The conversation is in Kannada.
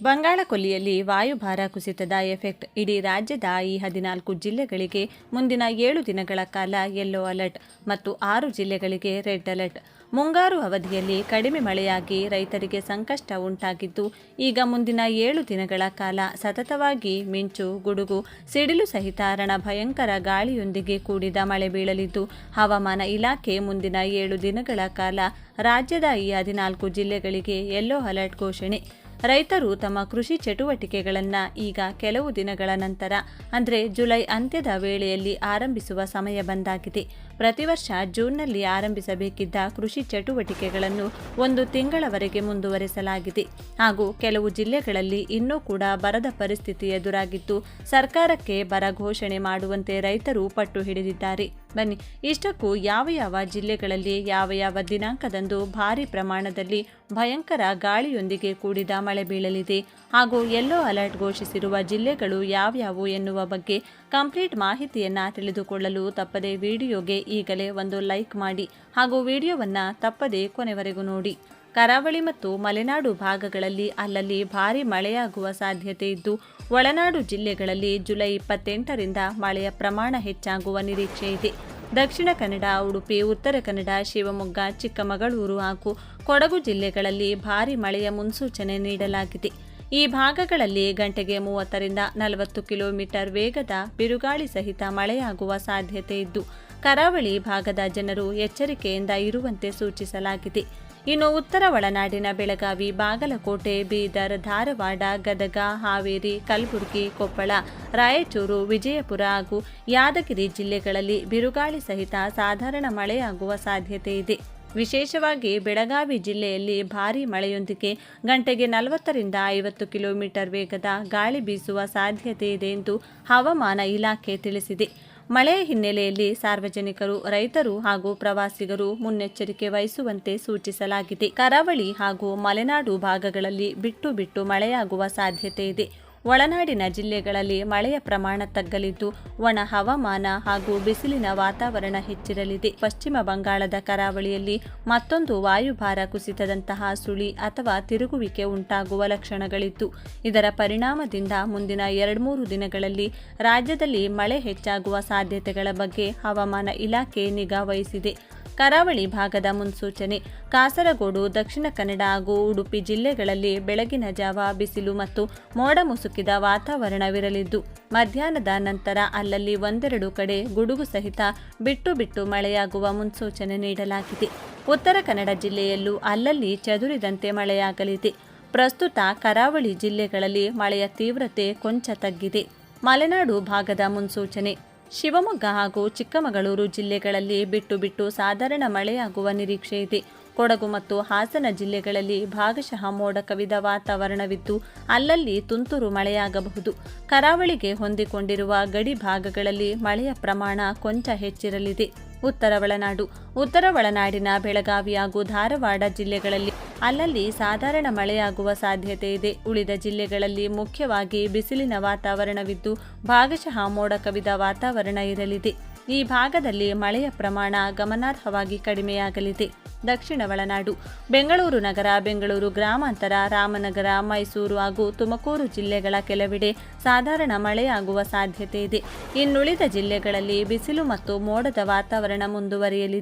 ಬಂಗಾಳಕೊಲ್ಲಿಯಲ್ಲಿ ವಾಯುಭಾರ ಕುಸಿತದ ಎಫೆಕ್ಟ್ ಇಡೀ ರಾಜ್ಯದ ಈ 14 ಜಿಲ್ಲೆಗಳಿಗೆ ಮುಂದಿನ 7 ದಿನಗಳ ಕಾಲ ಯೆಲ್ಲೋ ಅಲರ್ಟ್ ಮತ್ತು 6 ಜಿಲ್ಲೆಗಳಿಗೆ ರೆಡ್ ಅಲರ್ಟ್. ಮುಂಗಾರು ಅವಧಿಯಲ್ಲಿ ಕಡಿಮೆ ಮಳೆಯಾಗಿ ರೈತರಿಗೆ ಸಂಕಷ್ಟ ಉಂಟಾಗಿದ್ದು, ಈಗ ಮುಂದಿನ 7 ದಿನಗಳ ಕಾಲ ಸತತವಾಗಿ ಮಿಂಚು, ಗುಡುಗು, ಸಿಡಿಲು ಸಹಿತ ರಣಭಯಂಕರ ಗಾಳಿಯೊಂದಿಗೆ ಕೂಡಿದ ಮಳೆ ಬೀಳಲಿದ್ದು, ಹವಾಮಾನ ಇಲಾಖೆ ಮುಂದಿನ 7 ದಿನಗಳ ಕಾಲ ರಾಜ್ಯದ ಈ 14 ಜಿಲ್ಲೆಗಳಿಗೆ ಯೆಲ್ಲೋ ಅಲರ್ಟ್ ಘೋಷಣೆ. ರೈತರು ತಮ್ಮ ಕೃಷಿ ಚಟುವಟಿಕೆಗಳನ್ನು ಈಗ ಕೆಲವು ದಿನಗಳ ನಂತರ ಅಂದರೆ ಜುಲೈ ಅಂತ್ಯದ ವೇಳೆಯಲ್ಲಿ ಆರಂಭಿಸುವ ಸಮಯ ಬಂದಾಗಿದೆ. ಪ್ರತಿ ವರ್ಷ ಜೂನ್ನಲ್ಲಿ ಆರಂಭಿಸಬೇಕಿದ್ದ ಕೃಷಿ ಚಟುವಟಿಕೆಗಳನ್ನು 1 ತಿಂಗಳವರೆಗೆ ಮುಂದುವರೆಸಲಾಗಿದೆ. ಹಾಗೂ ಕೆಲವು ಜಿಲ್ಲೆಗಳಲ್ಲಿ ಇನ್ನೂ ಕೂಡ ಬರದ ಪರಿಸ್ಥಿತಿ ಎದುರಾಗಿದ್ದು, ಸರ್ಕಾರಕ್ಕೆ ಬರ ಘೋಷಣೆ ಮಾಡುವಂತೆ ರೈತರು ಪಟ್ಟು ಹಿಡಿದಿದ್ದಾರೆ. ಬನ್ನಿ, ಇಷ್ಟಕ್ಕೂ ಯಾವ ಜಿಲ್ಲೆಗಳಲ್ಲಿ ಯಾವ ದಿನಾಂಕದಂದು ಭಾರಿ ಪ್ರಮಾಣದಲ್ಲಿ ಭಯಂಕರ ಗಾಳಿಯೊಂದಿಗೆ ಕೂಡಿದ ಮಳೆ ಬೀಳಲಿದೆ ಹಾಗೂ ಯೆಲ್ಲೋ ಅಲರ್ಟ್ ಘೋಷಿಸಿರುವ ಜಿಲ್ಲೆಗಳು ಯಾವ್ಯಾವು ಎನ್ನುವ ಬಗ್ಗೆ ಕಂಪ್ಲೀಟ್ ಮಾಹಿತಿಯನ್ನು ತಿಳಿದುಕೊಳ್ಳಲು ತಪ್ಪದೆ ವಿಡಿಯೋಗೆ ಈಗಲೇ ಒಂದು ಲೈಕ್ ಮಾಡಿ ಹಾಗೂ ವಿಡಿಯೋವನ್ನು ತಪ್ಪದೆ ಕೊನೆವರೆಗೂ ನೋಡಿ. ಕರಾವಳಿ ಮತ್ತು ಮಲೆನಾಡು ಭಾಗಗಳಲ್ಲಿ ಅಲ್ಲಲ್ಲಿ ಭಾರೀ ಮಳೆಯಾಗುವ ಸಾಧ್ಯತೆ ಇದ್ದು, ಒಳನಾಡು ಜಿಲ್ಲೆಗಳಲ್ಲಿ ಜುಲೈ 28ರಿಂದ ಮಳೆಯ ಪ್ರಮಾಣ ಹೆಚ್ಚಾಗುವ ನಿರೀಕ್ಷೆ ಇದೆ. ದಕ್ಷಿಣ ಕನ್ನಡ, ಉಡುಪಿ, ಉತ್ತರ ಕನ್ನಡ, ಶಿವಮೊಗ್ಗ, ಚಿಕ್ಕಮಗಳೂರು ಹಾಗೂ ಕೊಡಗು ಜಿಲ್ಲೆಗಳಲ್ಲಿ ಭಾರೀ ಮಳೆಯ ಮುನ್ಸೂಚನೆ ನೀಡಲಾಗಿದೆ. ಈ ಭಾಗಗಳಲ್ಲಿ ಗಂಟೆಗೆ 30ರಿಂದ 40 ಕಿಲೋಮೀಟರ್ ವೇಗದ ಬಿರುಗಾಳಿ ಸಹಿತ ಮಳೆಯಾಗುವ ಸಾಧ್ಯತೆ ಇದ್ದು, ಕರಾವಳಿ ಭಾಗದ ಜನರು ಎಚ್ಚರಿಕೆಯಿಂದ ಇರುವಂತೆ ಸೂಚಿಸಲಾಗಿದೆ. ಇನ್ನು ಉತ್ತರ ಒಳನಾಡಿನ ಬೆಳಗಾವಿ, ಬಾಗಲಕೋಟೆ, ಬೀದರ್, ಧಾರವಾಡ, ಗದಗ, ಹಾವೇರಿ, ಕಲಬುರಗಿ, ಕೊಪ್ಪಳ, ರಾಯಚೂರು, ವಿಜಯಪುರ ಹಾಗೂ ಯಾದಗಿರಿ ಜಿಲ್ಲೆಗಳಲ್ಲಿ ಬಿರುಗಾಳಿ ಸಹಿತ ಸಾಧಾರಣ ಮಳೆಯಾಗುವ ಸಾಧ್ಯತೆ ಇದೆ. ವಿಶೇಷವಾಗಿ ಬೆಳಗಾವಿ ಜಿಲ್ಲೆಯಲ್ಲಿ ಭಾರೀ ಮಳೆಯೊಂದಿಗೆ ಗಂಟೆಗೆ 40ರಿಂದ 50 ಕಿಲೋಮೀಟರ್ ವೇಗದ ಗಾಳಿ ಬೀಸುವ ಸಾಧ್ಯತೆ ಇದೆ ಎಂದು ಹವಾಮಾನ ಇಲಾಖೆ ತಿಳಿಸಿದೆ. ಮಳೆಯ ಹಿನ್ನೆಲೆಯಲ್ಲಿ ಸಾರ್ವಜನಿಕರು, ರೈತರು ಹಾಗೂ ಪ್ರವಾಸಿಗರು ಮುನ್ನೆಚ್ಚರಿಕೆ ವಹಿಸುವಂತೆ ಸೂಚಿಸಲಾಗಿದೆ. ಕರಾವಳಿ ಹಾಗೂ ಮಲೆನಾಡು ಭಾಗಗಳಲ್ಲಿ ಬಿಟ್ಟು ಮಳೆಯಾಗುವ ಸಾಧ್ಯತೆ ಇದೆ. ಒಳನಾಡಿನ ಜಿಲ್ಲೆಗಳಲ್ಲಿ ಮಳೆಯ ಪ್ರಮಾಣ ತಗ್ಗಲಿದ್ದು, ಒಣ ಹವಾಮಾನ ಹಾಗೂ ಬಿಸಿಲಿನ ವಾತಾವರಣ ಹೆಚ್ಚಿರಲಿದೆ. ಪಶ್ಚಿಮ ಬಂಗಾಳದ ಕರಾವಳಿಯಲ್ಲಿ ಮತ್ತೊಂದು ವಾಯುಭಾರ ಕುಸಿತದಂತಹ ಸುಳಿ ಅಥವಾ ತಿರುಗುವಿಕೆ ಉಂಟಾಗುವ ಲಕ್ಷಣಗಳಿದ್ದು, ಇದರ ಪರಿಣಾಮದಿಂದ ಮುಂದಿನ 2-3 ದಿನಗಳಲ್ಲಿ ರಾಜ್ಯದಲ್ಲಿ ಮಳೆ ಹೆಚ್ಚಾಗುವ ಸಾಧ್ಯತೆಗಳ ಬಗ್ಗೆ ಹವಾಮಾನ ಇಲಾಖೆ ನಿಗಾ ವಹಿಸಿದೆ. ಕರಾವಳಿ ಭಾಗದ ಮುನ್ಸೂಚನೆ: ಕಾಸರಗೋಡು, ದಕ್ಷಿಣ ಕನ್ನಡ ಹಾಗೂ ಉಡುಪಿ ಜಿಲ್ಲೆಗಳಲ್ಲಿ ಬೆಳಗಿನ ಜಾವ ಬಿಸಿಲು ಮತ್ತು ಮೋಡ ಮುಸುಕಿದ ವಾತಾವರಣವಿರಲಿದ್ದು, ಮಧ್ಯಾಹ್ನದ ನಂತರ ಅಲ್ಲಲ್ಲಿ 1-2 ಕಡೆ ಗುಡುಗು ಸಹಿತ ಬಿಟ್ಟು ಮಳೆಯಾಗುವ ಮುನ್ಸೂಚನೆ ನೀಡಲಾಗಿದೆ. ಉತ್ತರ ಕನ್ನಡ ಜಿಲ್ಲೆಯಲ್ಲೂ ಅಲ್ಲಲ್ಲಿ ಚದುರಿದಂತೆ ಮಳೆಯಾಗಲಿದೆ. ಪ್ರಸ್ತುತ ಕರಾವಳಿ ಜಿಲ್ಲೆಗಳಲ್ಲಿ ಮಳೆಯ ತೀವ್ರತೆ ಕೊಂಚ ತಗ್ಗಿದೆ. ಮಲೆನಾಡು ಭಾಗದ ಮುನ್ಸೂಚನೆ: ಶಿವಮೊಗ್ಗ ಹಾಗೂ ಚಿಕ್ಕಮಗಳೂರು ಜಿಲ್ಲೆಗಳಲ್ಲಿ ಬಿಟ್ಟು ಸಾಧಾರಣ ಮಳೆಯಾಗುವ ನಿರೀಕ್ಷೆ ಇದೆ. ಕೊಡಗು ಮತ್ತು ಹಾಸನ ಜಿಲ್ಲೆಗಳಲ್ಲಿ ಭಾಗಶಃ ಮೋಡ ಕವಿದ ವಾತಾವರಣವಿದ್ದು, ಅಲ್ಲಲ್ಲಿ ತುಂತುರು ಮಳೆಯಾಗಬಹುದು. ಕರಾವಳಿಗೆ ಹೊಂದಿಕೊಂಡಿರುವ ಗಡಿ ಭಾಗಗಳಲ್ಲಿ ಮಳೆಯ ಪ್ರಮಾಣ ಕೊಂಚ ಹೆಚ್ಚಿರಲಿದೆ. ಉತ್ತರ ಒಳನಾಡಿನ ಬೆಳಗಾವಿ ಹಾಗೂ ಧಾರವಾಡ ಜಿಲ್ಲೆಗಳಲ್ಲಿ ಅಲ್ಲಲ್ಲಿ ಸಾಧಾರಣ ಮಳೆಯಾಗುವ ಸಾಧ್ಯತೆ ಇದೆ. ಉಳಿದ ಜಿಲ್ಲೆಗಳಲ್ಲಿ ಮುಖ್ಯವಾಗಿ ಬಿಸಿಲಿನ ವಾತಾವರಣವಿದ್ದು, ಭಾಗಶಃ ಮೋಡ ಕವಿದ ವಾತಾವರಣ ಇರಲಿದೆ. ಈ ಭಾಗದಲ್ಲಿ ಮಳೆಯ ಪ್ರಮಾಣ ಗಮನಾರ್ಹವಾಗಿ ಕಡಿಮೆಯಾಗಲಿದೆ. ದಕ್ಷಿಣ ಒಳನಾಡು: ಬೆಂಗಳೂರು ನಗರ, ಬೆಂಗಳೂರು ಗ್ರಾಮಾಂತರ, ರಾಮನಗರ, ಮೈಸೂರು ಹಾಗೂ ತುಮಕೂರು ಜಿಲ್ಲೆಗಳ ಕೆಲವೆಡೆ ಸಾಧಾರಣ ಮಳೆಯಾಗುವ ಸಾಧ್ಯತೆ ಇದೆ. ಇನ್ನುಳಿದ ಜಿಲ್ಲೆಗಳಲ್ಲಿ ಬಿಸಿಲು ಮತ್ತು ಮೋಡದ ವಾತಾವರಣ ಮುಂದುವರಿಯಲಿದೆ.